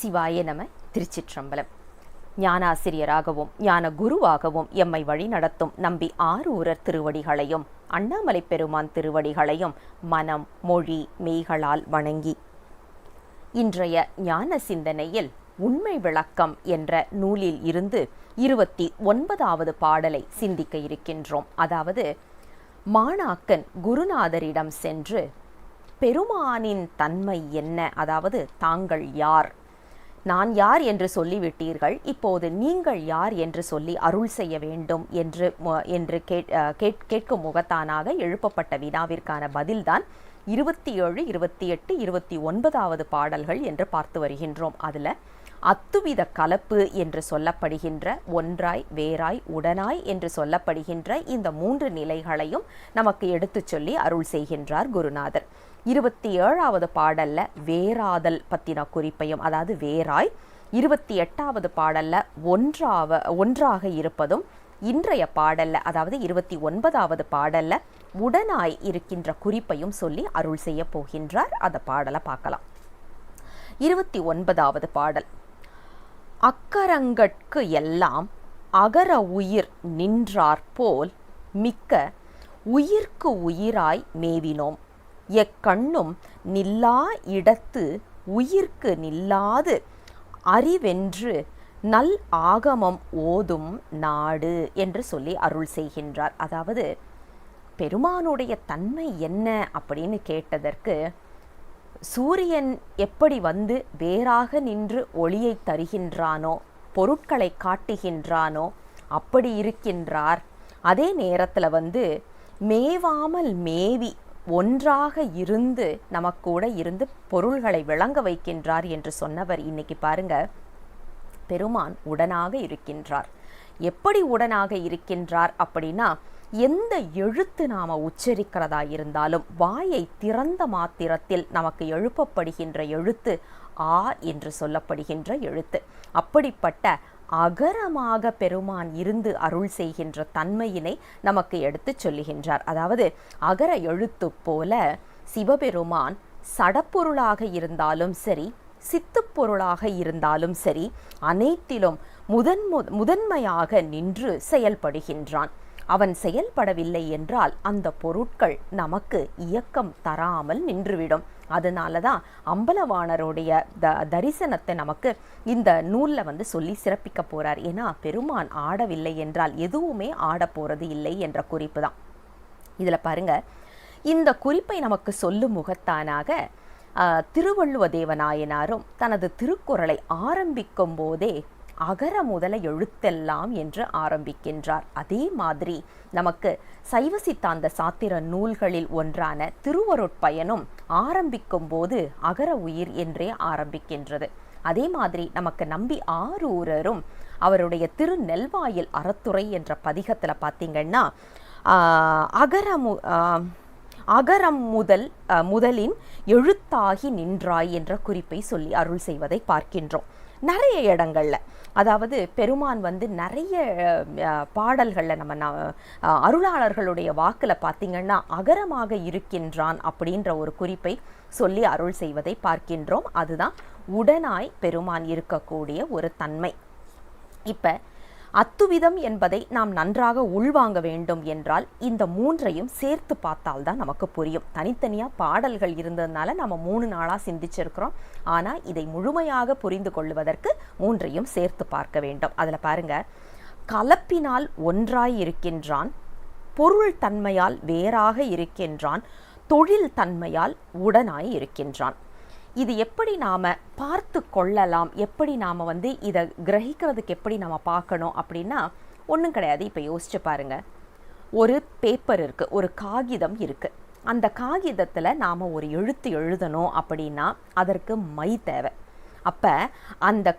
சிவாய நம. திருச்சிற்றம்பலம். ஞானாசிரியராகவும் ஞான குருவாகவும் எம்மை வழி நடத்தும் நம்பி ஆரூரர் திருவடிகளையும் அண்ணாமலை பெருமான் திருவடிகளையும் மனம் மொழி மெய்களால் வணங்கி இன்றைய ஞான சிந்தனையில் உண்மை விளக்கம் என்ற நூலில் இருந்து 29வது பாடலை சிந்திக்க இருக்கின்றோம். அதாவது, மாணாக்கன் குருநாதரிடம் சென்று பெருமானின் தன்மை என்ன, அதாவது தாங்கள் யார், நான் யார் என்று சொல்லிவிட்டீர்கள், இப்போது நீங்கள் யார் என்று சொல்லி அருள் செய்ய வேண்டும் என்று கேட்கும் முகத்தானாக எழுப்பப்பட்ட வினாவிற்கான பதில்தான் 27, 28, 29வது பாடல்கள் என்று பார்த்து வருகின்றோம். அதில் அத்துவித கலப்பு என்று சொல்லப்படுகின்ற ஒன்றாய் வேறாய் உடனாய் என்று சொல்லப்படுகின்ற இந்த 3 நிலைகளையும் நமக்கு எடுத்து சொல்லி அருள் செய்கின்றார் குருநாதர். 27வது பாடல்ல வேறாதல் பத்தின குறிப்பையும், அதாவது வேறாய், 28வது பாடல்ல ஒன்றாக இருப்பதும், இன்றைய பாடல்ல அதாவது 29வது பாடல்ல உடனாய் இருக்கின்ற குறிப்பையும் சொல்லி அருள் செய்ய போகின்றார். அந்த பாடலை பார்க்கலாம். 29வது பாடல். அக்கரங்கட்கு எல்லாம் அகர உயிர் நின்றாற்போல் மிக்க உயிர்க்கு உயிராய் மேவினோம், எக்கண்ணும் நில்லா இடத்து உயிர்க்கு நில்லாது அறிவென்று நல் ஆகமம் ஓதும் நாடு என்று சொல்லி அருள் செய்கின்றார். அதாவது, பெருமானுடைய தன்மை என்ன அப்படின்னு கேட்டதற்கு, சூரியன் எப்படி வந்து வேறாக நின்று ஒளியை தருகின்றானோ, பொருட்களை காட்டுகின்றானோ, அப்படி இருக்கின்றார். அதே நேரத்தில் மேவாமல் மேவி ஒன்றாக இருந்து நமக்கூட இருந்து பொருள்களை விளங்க வைக்கின்றார் என்று சொன்னவர் இன்னைக்கு பாருங்க, பெருமான் உடனாக இருக்கின்றார். எப்படி உடனாக இருக்கின்றார் அப்படின்னா, எந்த எழுத்து நாம உச்சரிக்கிறதா இருந்தாலும் வாயை திறந்த மாத்திரத்தில் நமக்கு எழுப்பப்படுகின்ற எழுத்து ஆ என்று சொல்லப்படுகின்ற எழுத்து. அப்படிப்பட்ட அகரமாக பெருமான் இருந்து அருள் செய்கின்ற தன்மையினை நமக்கு எடுத்து சொல்லுகின்றார். அதாவது, அகர எழுத்து போல சிவபெருமான் சடப்பொருளாக இருந்தாலும் சரி, சித்துப்பொருளாக இருந்தாலும் சரி, அனைத்திலும் முதன்மையாக நின்று செயல்படுகின்றான். அவன் செயல்படவில்லை என்றால் அந்த பொருட்கள் நமக்கு இயக்கம் தராமல் நின்றுவிடும். அதனால தான் அம்பலவாணருடைய தரிசனத்தை நமக்கு இந்த நூலில் சொல்லி சிறப்பிக்க போறார். ஏன்னா, பெருமான் ஆடவில்லை என்றால் எதுவுமே ஆட போறது இல்லை என்ற குறிப்பு தான். இதில் பாருங்க, இந்த குறிப்பை நமக்கு சொல்லும் முகத்தானாக திருவள்ளுவ தேவநாயனாரும் தனது திருக்குறளை ஆரம்பிக்கும் போதே அகர முதல எழுத்தெல்லாம் என்று ஆரம்பிக்கின்றார். அதே மாதிரி நமக்கு சைவ சித்தாந்த சாத்திர நூல்களில் ஒன்றான திருவருட்பயனும் ஆரம்பிக்கும் போது அகர உயிர் என்றே ஆரம்பிக்கின்றது. அதே மாதிரி நமக்கு நம்பி ஆரூரரும் அவருடைய திருநெல்வாயில் அறத்துறை என்ற பதிகத்தில் பார்த்தீங்கன்னா, அகரம் முதலின் எழுத்தாகி நின்றாய் என்ற குறிப்பை சொல்லி அருள் செய்வதை பார்க்கின்றோம். நிறைய இடங்கள்ல, அதாவது பெருமான் நிறைய பாடல்களில் நம்ம அருளாளர்களுடைய வாக்கில் பார்த்தீங்கன்னா அகரமாக இருக்கின்றான் அப்படின்ற ஒரு குறிப்பை சொல்லி அருள் செய்வதை பார்க்கின்றோம். அதுதான் உடனாய் பெருமான் இருக்கக்கூடிய ஒரு தன்மை. இப்போ அத்துவிதம் என்பதை நாம் நன்றாக உள்வாங்க வேண்டும் என்றால் இந்த 3ஐயும் சேர்த்து பார்த்தால்தான் நமக்கு புரியும். தனித்தனியாக பாடல்கள் இருந்ததுனால நம்ம 3 நாளாக சிந்திச்சிருக்கிறோம். ஆனால் இதை முழுமையாக புரிந்து கொள்வதற்கு 3ஐயும் சேர்த்து பார்க்க வேண்டும். அதில் பாருங்க, கலப்பினால் ஒன்றாய் இருக்கின்றான், பொருள் தன்மையால் வேறாக இருக்கின்றான், தொழில் தன்மையால் உடனாய் இருக்கின்றான். இது எப்படி நாம் பார்த்து கொள்ளலாம், எப்படி நாம் இதை கிரகிக்கிறதுக்கு எப்படி நம்ம பார்க்கணும் அப்படின்னா, ஒன்றும் கிடையாது. இப்போ யோசிச்சு பாருங்க, ஒரு பேப்பர் இருக்குது, ஒரு காகிதம் இருக்குது. அந்த காகிதத்தில் நாம் ஒரு எழுத்து எழுதணும் அப்படின்னா அதற்கு மை தேவை. அப்போ அந்த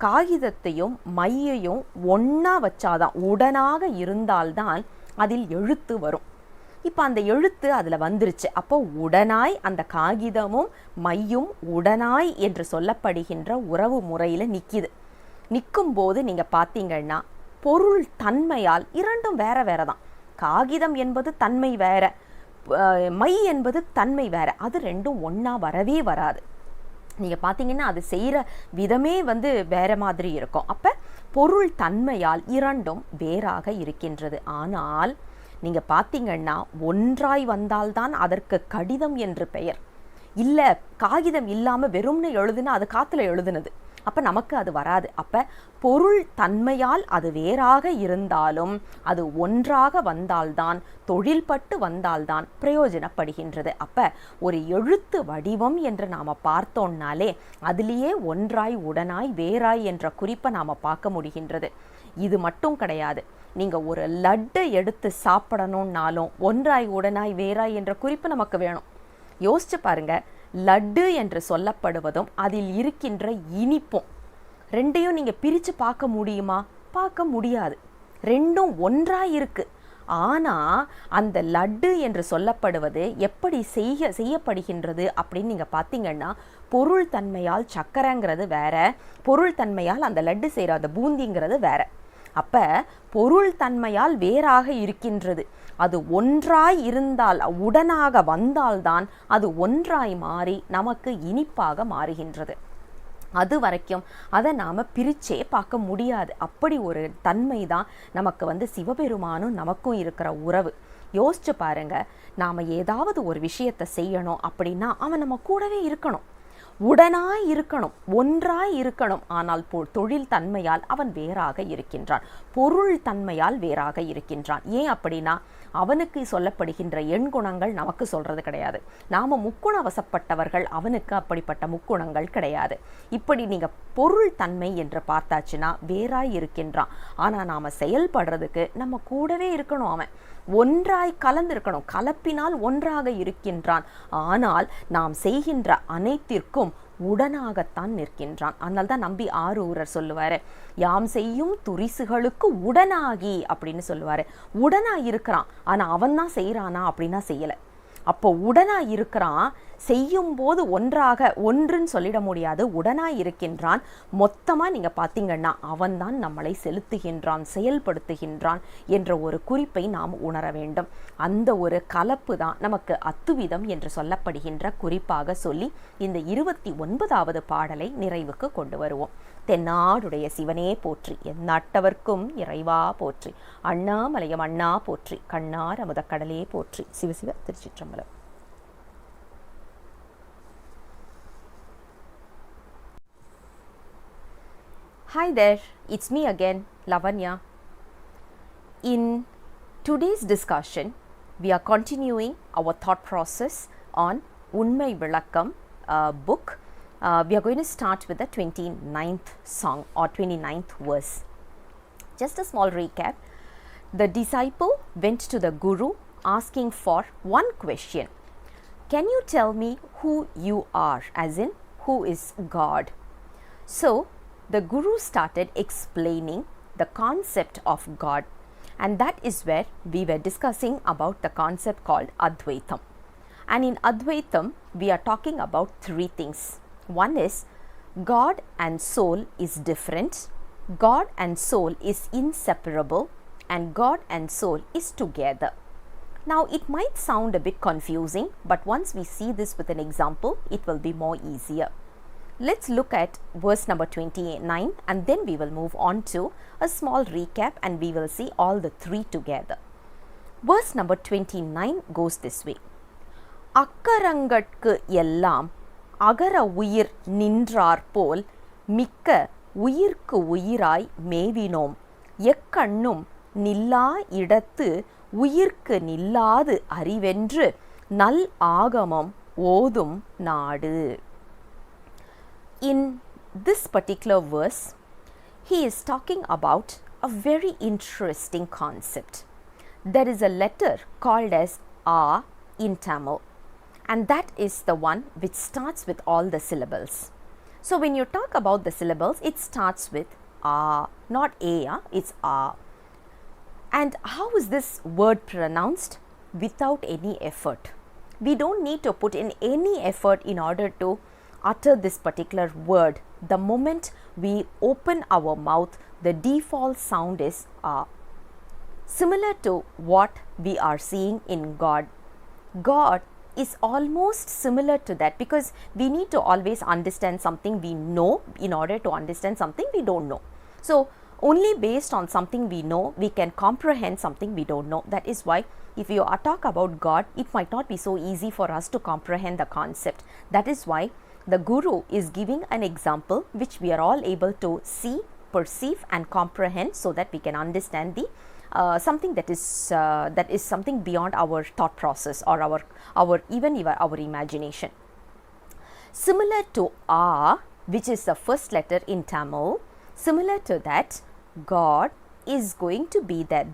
காகிதத்தையும் மையையும் ஒன்றா வச்சாதான், உடனாக இருந்தால்தான் அதில் எழுத்து வரும். இப்போ அந்த எழுத்து அதில் வந்துருச்சு. அப்போ உடனாய் அந்த காகிதமும் மையும் உடனாய் என்று சொல்லப்படுகின்ற உறவு முறையில் நிற்கும் போது நீங்கள் பார்த்தீங்கன்னா பொருள் தன்மையால் இரண்டும் வேற வேற தான். காகிதம் என்பது தன்மை வேற, மை என்பது தன்மை வேற. அது ரெண்டும் ஒன்றா வரவே வராது. நீங்கள் பார்த்தீங்கன்னா அது செய்கிற விதமே வந்து வேறு மாதிரி இருக்கும். அப்போ பொருள் தன்மையால் இரண்டும் வேறாக இருக்கின்றது. ஆனால் நீங்கள் பார்த்தீங்கன்னா ஒன்றாய் வந்தால்தான் அதற்கு கடிதம் என்று பெயர். இல்லை, காகிதம் இல்லாமல் வெறும்னு எழுதுனா அது காற்றுல எழுதுனது, அப்போ நமக்கு அது வராது. அப்போ பொருள் தன்மையால் அது வேறாக இருந்தாலும் அது ஒன்றாக வந்தால்தான், தொழில்பட்டு வந்தால்தான் பிரயோஜனப்படுகின்றது. அப்போ ஒரு எழுத்து வடிவம் என்று நாம் பார்த்தோம்னாலே அதிலேயே ஒன்றாய் உடனாய் வேறாய் என்ற குறிப்பை நாம் பார்க்க முடிகின்றது. இது மட்டும் கிடையாது, நீங்கள் ஒரு லட்டை எடுத்து சாப்பிடணும்னாலும் ஒன்றாய் உடனாய் வேறாய் என்ற குறிப்பு நமக்கு வேணும். யோசிச்சு பாருங்க, லட்டு என்று சொல்லப்படுவதும் அதில் இருக்கின்ற இனிப்பும் ரெண்டையும் நீங்கள் பிரித்து பார்க்க முடியுமா? பார்க்க முடியாது. ரெண்டும் ஒன்றாக இருக்குது. ஆனால் அந்த லட்டு என்று சொல்லப்படுவது எப்படி செய்யப்படுகின்றது அப்படின்னு நீங்கள் பார்த்தீங்கன்னா, பொருள் தன்மையால் சக்கரைங்கிறது வேற, பொருள் தன்மையால் அந்த லட்டு செய்கிற அந்த பூந்திங்கிறது வேற. அப்போ பொருள் தன்மையால் வேறாக இருக்கின்றது. அது ஒன்றாய் இருந்தால், உடனாக வந்தால்தான் அது ஒன்றாய் மாறி நமக்கு இனிப்பாக மாறுகின்றது. அது வரைக்கும் அதை நாம் பிரிச்சே பார்க்க முடியாது. அப்படி ஒரு தன்மை தான் நமக்கு வந்து சிவபெருமானும் நமக்கும் இருக்கிற உறவு. யோசிச்சு பாருங்க, நாம் ஏதாவது ஒரு விஷயத்தை செய்யணும் அப்படின்னா அவன் நம்ம கூடவே இருக்கணும், உடனாய் இருக்கணும், ஒன்றாய் இருக்கணும். ஆனால் தொழில் தன்மையால் அவன் வேறாக இருக்கின்றான், பொருள் தன்மையால் வேறாக இருக்கின்றான். ஏன் அப்படின்னா அவனுக்கு சொல்லப்படுகின்ற எண்குணங்கள் நமக்கு சொல்றது கிடையாது. நாம முக்குண வசப்பட்டவர்கள், அவனுக்கு அப்படிப்பட்ட முக்குணங்கள் கிடையாது. இப்படி நீங்க பொருள் தன்மை என்று பார்த்தாச்சுன்னா வேறாய் இருக்கின்றான். ஆனா நாம செயல்படுறதுக்கு நம்ம கூடவே இருக்கணும், அவன் ஒன்றாய் கலந்திருக்கணும், கலப்பினால் ஒன்றாக இருக்கின்றான். ஆனால் நாம் செய்கின்ற அனைத்திற்கும் உடனாகத்தான் நிற்கின்றான். அதனால தான் நம்பி ஆரூரர் சொல்லுவாரு, யாம் செய்யும் துரிசுகளுக்கு உடனாகி அப்படின்னு சொல்லுவாரு. உடனாய் இருக்கிறான், ஆனா அவன் தான் செய்யறானா அப்படின்னா செய்யலை. அப்போ உடனாய் இருக்கிறான், செய்யும் போது ஒன்றாக ஒன்றுன்னு சொல்லிட முடியாது, உடனாய் இருக்கின்றான். மொத்தமாக நீங்கள் பார்த்தீங்கன்னா அவன்தான் நம்மளை செலுத்துகின்றான், செயல்படுத்துகின்றான் என்ற ஒரு குறிப்பை நாம் உணர வேண்டும். அந்த ஒரு கலப்பு தான் நமக்கு அத்துவிதம் என்று சொல்லப்படுகின்ற குறிப்பாக சொல்லி இந்த 29வது பாடலை நிறைவுக்கு கொண்டு வருவோம். தென்னாடுடைய சிவனே போற்றி, எந்நாட்டவர்க்கும் இறைவா போற்றி, அண்ணாமலையம் அண்ணா போற்றி, கண்ணார் அமுதக்கடலே போற்றி. சிவசிவ திருச்சிற்றம்பலம். Hi there, it's me again, Lavanya. In today's discussion, we are continuing our thought process on Unmai vilakkam book. We are going to start with the 29th song or 29th verse. Just a small recap. The disciple went to the Guru asking for one question. Can you tell me who you are? As in, who is God? So, the Guru started explaining the concept of God, and that is where we were discussing about the concept called Advaitam. And in Advaitam, we are talking about three things. One is God and soul is different, God and soul is inseparable, and God and soul is together. Now, it might sound a bit confusing, but once we see this with an example, it will be more easier. Let's look at verse number 29 and then we will move on to a small recap and we will see all the three together. Verse number 29 goes this way. அக்கரங்கட்கு எல்லாம் அகர உயிர் நின்றார் போல் மிக்க உயிர்க்கு உயிராய் மேவினோம், எக்கண்ணும் நில்லா இடத்து உயிர்க்கு நில்லாது அறிவென்று நல் ஆகமம் ஓதும் நாடு. In this particular verse, he is talking about a very interesting concept. There is a letter called as A in Tamil, and that is the one which starts with all the syllables. So when you talk about the syllables, it starts with A, not A, it's A. And how is this word pronounced? Without any effort. We don't need to put in any effort in order to utter this particular word. The moment we open our mouth, the default sound is A. Similar to what we are seeing in God. God is almost similar to that, because we need to always understand something we know in order to understand something we don't know. So only based on something we know, we can comprehend something we don't know. That is why if you talk about God, it might not be so easy for us to comprehend the concept. That is why the Guru is giving an example which we are all able to see, perceive and comprehend, so that we can understand the something that is something beyond our thought process or our imagination. Similar to A, which is the first letter in Tamil, similar to that, God is going to be there.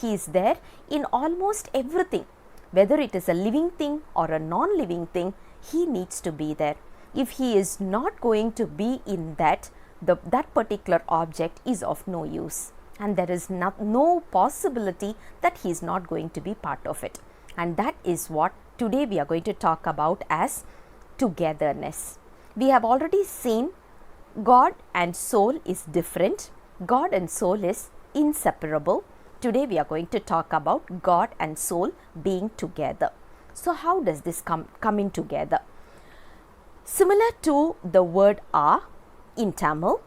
He is there in almost everything. Whether it is a living thing or a non-living thing, He needs to be there. If He is not going to be in that, that particular object is of no use, and there is no possibility that He is not going to be part of it. And that is what today we are going to talk about as togetherness. We have already seen God and soul is different. God and soul is inseparable. Today we are going to talk about God and soul being together. So how does this come in together? Similar to the word A in Tamil,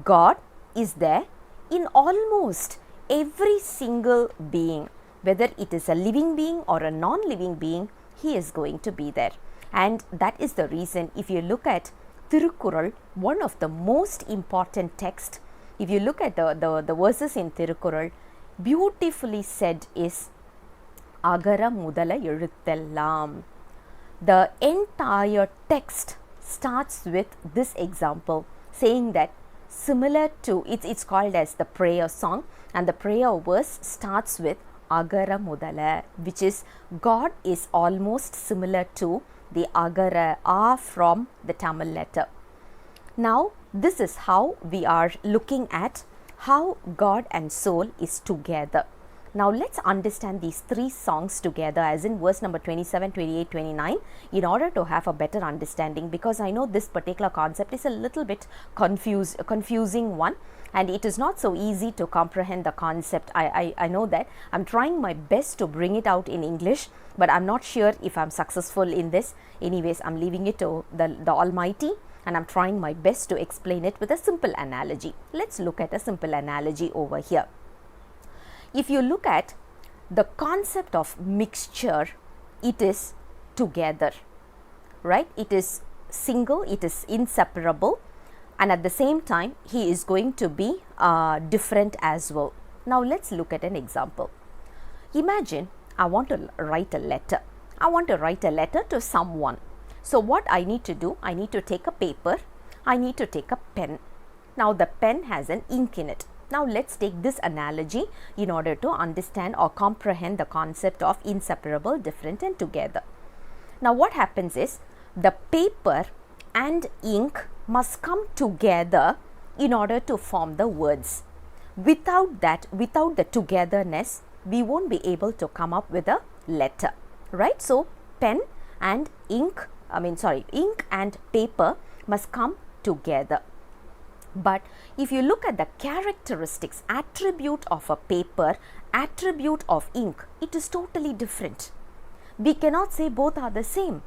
God is there in almost every single being. Whether it is a living being or a non-living being, He is going to be there. And that is the reason, if you look at Thirukkural, one of the most important texts, if you look at the verses in Thirukkural, beautifully said is Agara Mudala Ezhuthellam. The entire text starts with this example, saying that similar to, it's called as the prayer song, and the prayer verse starts with Agara Mudala, which is God is almost similar to the Agara, A from the Tamil letter. Now this is how we are looking at how God and soul is together. Now let's understand these three songs together, as in verse number 27, 28, 29, in order to have a better understanding, because I know this particular concept is a little bit confusing one, and it is not so easy to comprehend the concept. I know that. I'm trying my best to bring it out in English, but I'm not sure if I'm successful in this. Anyways, I'm leaving it to the Almighty, and I'm trying my best to explain it with a simple analogy. Let's look at a simple analogy over here. If you look at the concept of mixture, it is together, right? It is single, it is inseparable, and at the same time, He is going to be different as well. Now let's look at an example. Imagine I want to write a letter. I want to write a letter to someone. So what I need to do, I need to take a paper, I need to take a pen. Now the pen has an ink in it. Now let's take this analogy in order to understand or comprehend the concept of inseparable, different and together. Now what happens is, the paper and ink must come together in order to form the words. Without that, without the togetherness, we won't be able to come up with a letter, right? So pen and ink and paper must come together. But if you look at the characteristics, attribute of a paper, attribute of ink, it is totally different. We cannot say both are the same.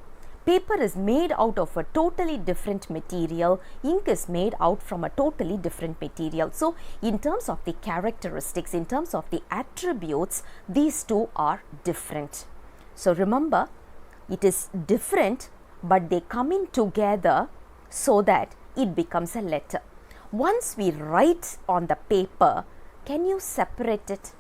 Paper is made out of a totally different material, ink is made out from a totally different material. So in terms of the characteristics, in terms of the attributes, these two are different. So remember, it is different, but they come in together so that it becomes a letter. Once we write on the paper, can you separate it?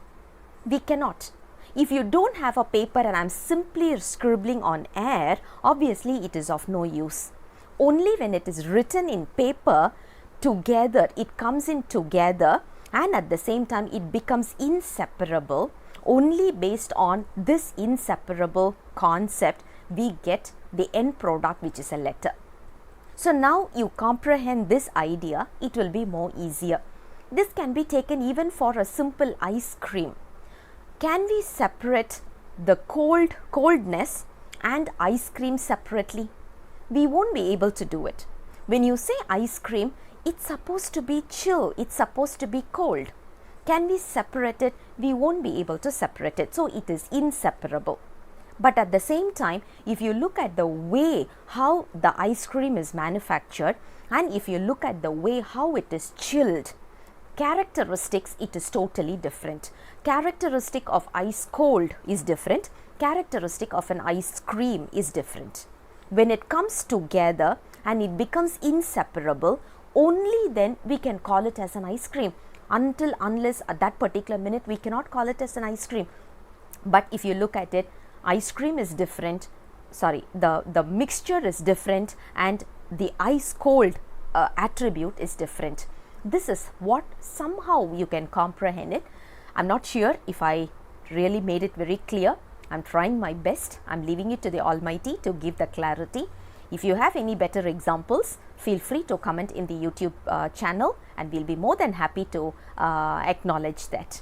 We cannot. If you don't have a paper and I'm simply scribbling on air, obviously it is of no use. Only when it is written in paper together, it comes in together, and at the same time it becomes inseparable. Only based on this inseparable concept, we get the end product, which is a letter. So now you comprehend this idea, it will be more easier. This can be taken even for a simple ice cream. Can we separate the coldness and ice cream separately? We won't be able to do it. When you say ice cream, it's supposed to be chill, it's supposed to be cold. Can we separate it? We won't be able to separate it. So it is inseparable. But at the same time, if you look at the way how the ice cream is manufactured, and if you look at the way how it is chilled, characteristics, it is totally different. Characteristic of ice cold is different. Characteristic of an ice cream is different. When it comes together and it becomes inseparable, only then we can call it as an ice cream. Unless at that particular minute we cannot call it as an ice cream. But if you look at it, ice cream is different, sorry, the mixture is different, and the ice cold attribute is different. This is what somehow you can comprehend it. I'm not sure if I really made it very clear. I'm trying my best. I'm leaving it to the Almighty to give the clarity. If you have any better examples, feel free to comment in the YouTube channel, and we'll be more than happy to acknowledge that.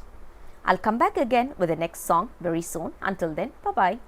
I'll come back again with the next song very soon. Until then, bye-bye.